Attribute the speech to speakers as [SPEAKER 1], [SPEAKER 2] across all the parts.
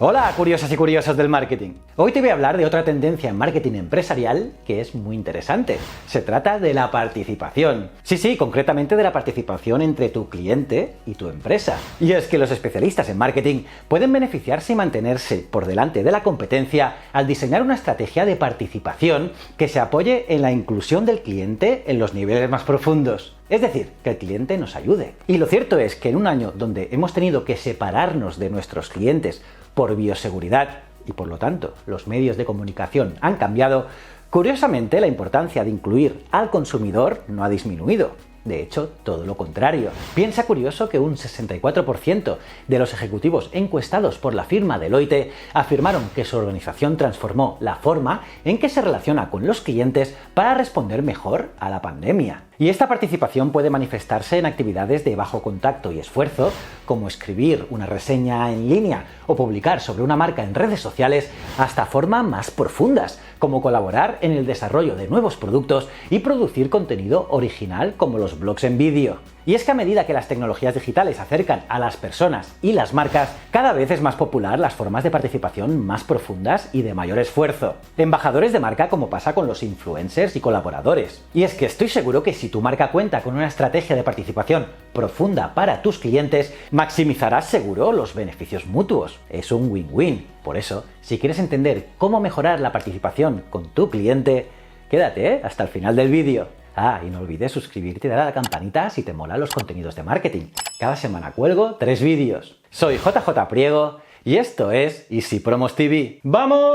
[SPEAKER 1] Hola, curiosas y curiosos del marketing. Hoy te voy a hablar de otra tendencia en marketing empresarial que es muy interesante. Se trata de la participación. Sí, concretamente de la participación entre tu cliente y tu empresa. Y es que los especialistas en marketing pueden beneficiarse y mantenerse por delante de la competencia al diseñar una estrategia de participación que se apoye en la inclusión del cliente en los niveles más profundos. Es decir, que el cliente nos ayude. Y lo cierto es que en un año donde hemos tenido que separarnos de nuestros clientes por bioseguridad y por lo tanto los medios de comunicación han cambiado, curiosamente la importancia de incluir al consumidor no ha disminuido. De hecho, todo lo contrario. Piensa curioso que un 64% de los ejecutivos encuestados por la firma Deloitte afirmaron que su organización transformó la forma en que se relaciona con los clientes para responder mejor a la pandemia. Y esta participación puede manifestarse en actividades de bajo contacto y esfuerzo, como escribir una reseña en línea o publicar sobre una marca en redes sociales, hasta formas más profundas, como colaborar en el desarrollo de nuevos productos y producir contenido original como los blogs en vídeo. Y es que a medida que las tecnologías digitales acercan a las personas y las marcas, cada vez es más popular las formas de participación más profundas y de mayor esfuerzo. Embajadores de marca, como pasa con los influencers y colaboradores. Y es que estoy seguro que si tu marca cuenta con una estrategia de participación profunda para tus clientes, maximizarás seguro los beneficios mutuos. Es un win-win. Por eso, si quieres entender cómo mejorar la participación con tu cliente, quédate hasta el final del vídeo. Y no olvides suscribirte y dar a la campanita si te molan los contenidos de marketing. Cada semana cuelgo 3 vídeos. Soy JJ Priego y esto es Easy Promos TV. ¡Vamos!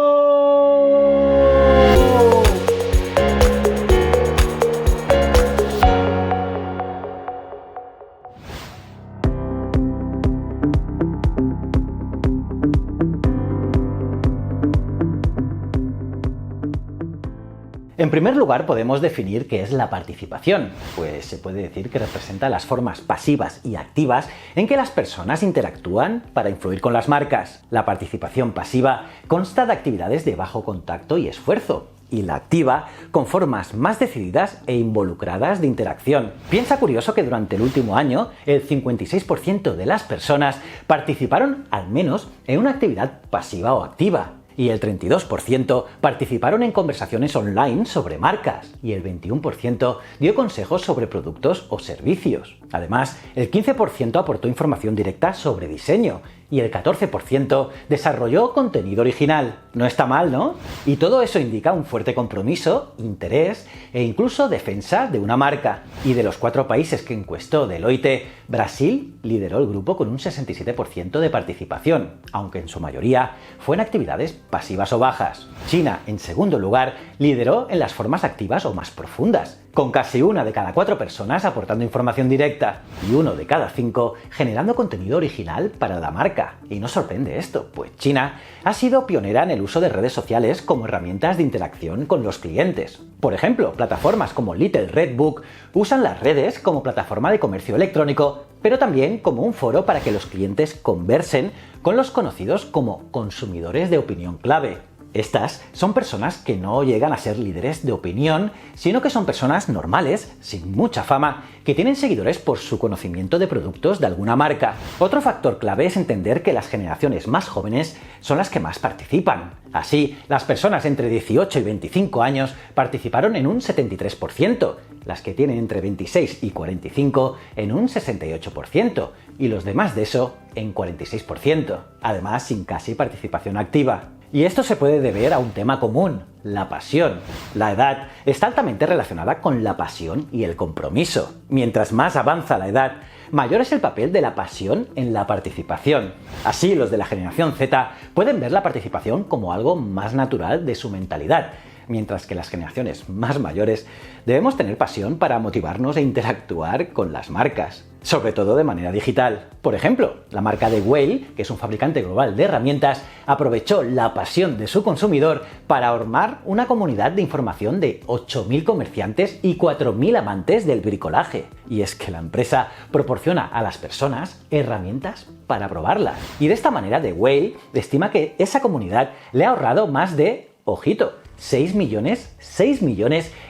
[SPEAKER 1] En primer lugar, podemos definir qué es la participación, pues se puede decir que representa las formas pasivas y activas en que las personas interactúan para influir con las marcas. La participación pasiva consta de actividades de bajo contacto y esfuerzo, y la activa con formas más decididas e involucradas de interacción. Piensa curioso que durante el último año el 56% de las personas participaron al menos en una actividad pasiva o activa. Y el 32% participaron en conversaciones online sobre marcas y el 21% dio consejos sobre productos o servicios. Además, el 15% aportó información directa sobre diseño y el 14% desarrolló contenido original. No está mal, ¿no? Y todo eso indica un fuerte compromiso, interés e incluso defensa de una marca. Y de los 4 países que encuestó Deloitte, Brasil lideró el grupo con un 67% de participación, aunque en su mayoría fue en actividades pasivas o bajas. China, en segundo lugar, lideró en las formas activas o más profundas, con casi 1 de cada 4 personas aportando información directa y 1 de cada 5 generando contenido original para la marca. Y no sorprende esto, pues China ha sido pionera en el uso de redes sociales como herramientas de interacción con los clientes. Por ejemplo, plataformas como Little Red Book usan las redes como plataforma de comercio electrónico, pero también como un foro para que los clientes conversen con los conocidos como consumidores de opinión clave. Estas son personas que no llegan a ser líderes de opinión, sino que son personas normales, sin mucha fama, que tienen seguidores por su conocimiento de productos de alguna marca. Otro factor clave es entender que las generaciones más jóvenes son las que más participan. Así, las personas entre 18 y 25 años participaron en un 73%, las que tienen entre 26 y 45 en un 68% y los demás de eso en 46%, además sin casi participación activa. Y esto se puede deber a un tema común, la pasión. La edad está altamente relacionada con la pasión y el compromiso. Mientras más avanza la edad, mayor es el papel de la pasión en la participación. Así, los de la generación Z pueden ver la participación como algo más natural de su mentalidad, mientras que las generaciones más mayores debemos tener pasión para motivarnos e interactuar con las marcas, sobre todo de manera digital. Por ejemplo, la marca de Whale, que es un fabricante global de herramientas, aprovechó la pasión de su consumidor para armar una comunidad de información de 8.000 comerciantes y 4.000 amantes del bricolaje. Y es que la empresa proporciona a las personas herramientas para probarlas. Y de esta manera, The Whale estima que esa comunidad le ha ahorrado más de, ojito, 6 millones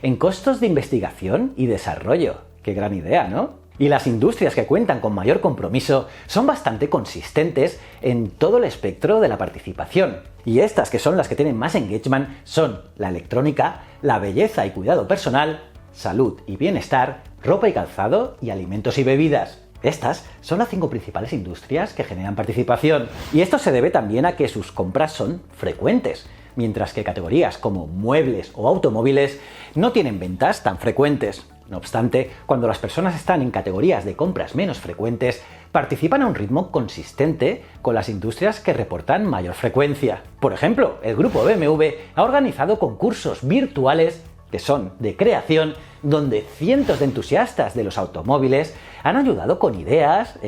[SPEAKER 1] en costos de investigación y desarrollo. ¡Qué gran idea!, ¿no? Y las industrias que cuentan con mayor compromiso son bastante consistentes en todo el espectro de la participación. Y estas, que son las que tienen más engagement, son la electrónica, la belleza y cuidado personal, salud y bienestar, ropa y calzado y alimentos y bebidas. Estas son las 5 principales industrias que generan participación. Y esto se debe también a que sus compras son frecuentes, mientras que categorías como muebles o automóviles no tienen ventas tan frecuentes. No obstante, cuando las personas están en categorías de compras menos frecuentes, participan a un ritmo consistente con las industrias que reportan mayor frecuencia. Por ejemplo, el grupo BMW ha organizado concursos virtuales que son de creación, donde cientos de entusiastas de los automóviles han ayudado con ideas,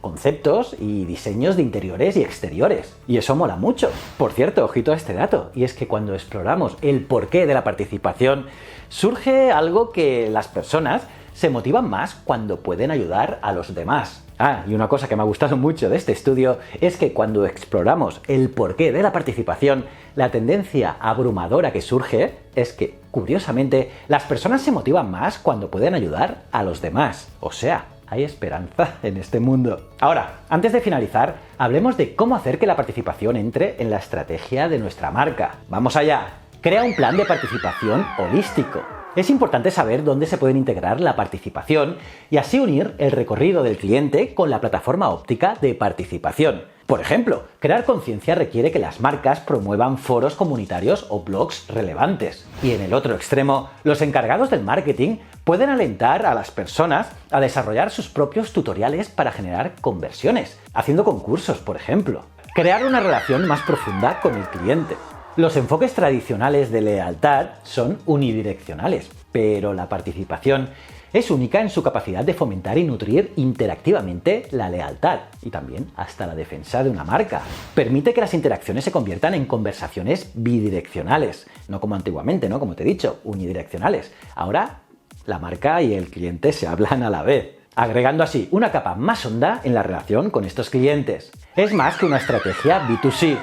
[SPEAKER 1] conceptos y diseños de interiores y exteriores. Y eso mola mucho. Por cierto, ojito a este dato, y es que cuando exploramos el porqué de la participación, surge algo que las personas se motivan más cuando pueden ayudar a los demás. Ah, y una cosa que me ha gustado mucho de este estudio es que cuando exploramos el porqué de la participación, la tendencia abrumadora que surge es que, curiosamente, las personas se motivan más cuando pueden ayudar a los demás. O sea, hay esperanza en este mundo. Ahora, antes de finalizar, hablemos de cómo hacer que la participación entre en la estrategia de nuestra marca. ¡Vamos allá! Crea un plan de participación holístico. Es importante saber dónde se pueden integrar la participación y así unir el recorrido del cliente con la plataforma óptica de participación. Por ejemplo, crear conciencia requiere que las marcas promuevan foros comunitarios o blogs relevantes. Y en el otro extremo, los encargados del marketing pueden alentar a las personas a desarrollar sus propios tutoriales para generar conversiones, haciendo concursos, por ejemplo. Crear una relación más profunda con el cliente. Los enfoques tradicionales de lealtad son unidireccionales, pero la participación es única en su capacidad de fomentar y nutrir interactivamente la lealtad y también hasta la defensa de una marca. Permite que las interacciones se conviertan en conversaciones bidireccionales, no como antiguamente, ¿no? Como te he dicho, unidireccionales. Ahora, la marca y el cliente se hablan a la vez, agregando así una capa más honda en la relación con estos clientes. Es más que una estrategia B2C.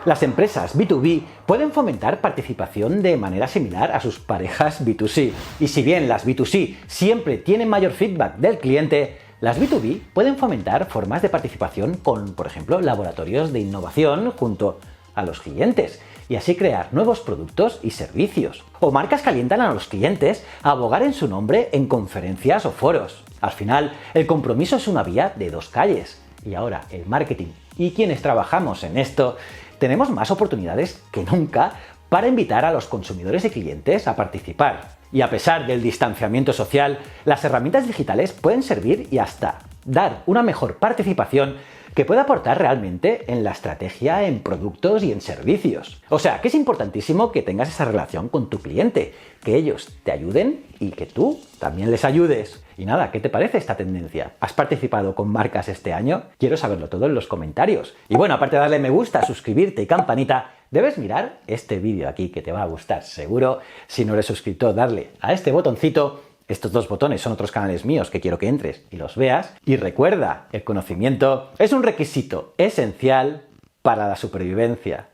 [SPEAKER 1] Las empresas B2B pueden fomentar participación de manera similar a sus parejas B2C. Y si bien las B2C siempre tienen mayor feedback del cliente, las B2B pueden fomentar formas de participación con, por ejemplo, laboratorios de innovación junto a los clientes y así crear nuevos productos y servicios. O marcas que alientan a los clientes a abogar en su nombre en conferencias o foros. Al final, el compromiso es una vía de 2 calles. Y ahora el marketing y quienes trabajamos en esto tenemos más oportunidades que nunca para invitar a los consumidores y clientes a participar. Y a pesar del distanciamiento social, las herramientas digitales pueden servir y hasta dar una mejor participación que puede aportar realmente en la estrategia, en productos y en servicios. O sea, que es importantísimo que tengas esa relación con tu cliente, que ellos te ayuden y que tú también les ayudes. Y nada, ¿qué te parece esta tendencia? ¿Has participado con marcas este año? Quiero saberlo todo en los comentarios. Y bueno, aparte de darle me gusta, suscribirte y campanita, debes mirar este vídeo aquí que te va a gustar seguro. Si no eres suscriptor, darle a este botoncito. Estos 2 botones son otros canales míos que quiero que entres y los veas. Y recuerda, el conocimiento es un requisito esencial para la supervivencia.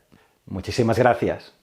[SPEAKER 1] Muchísimas gracias.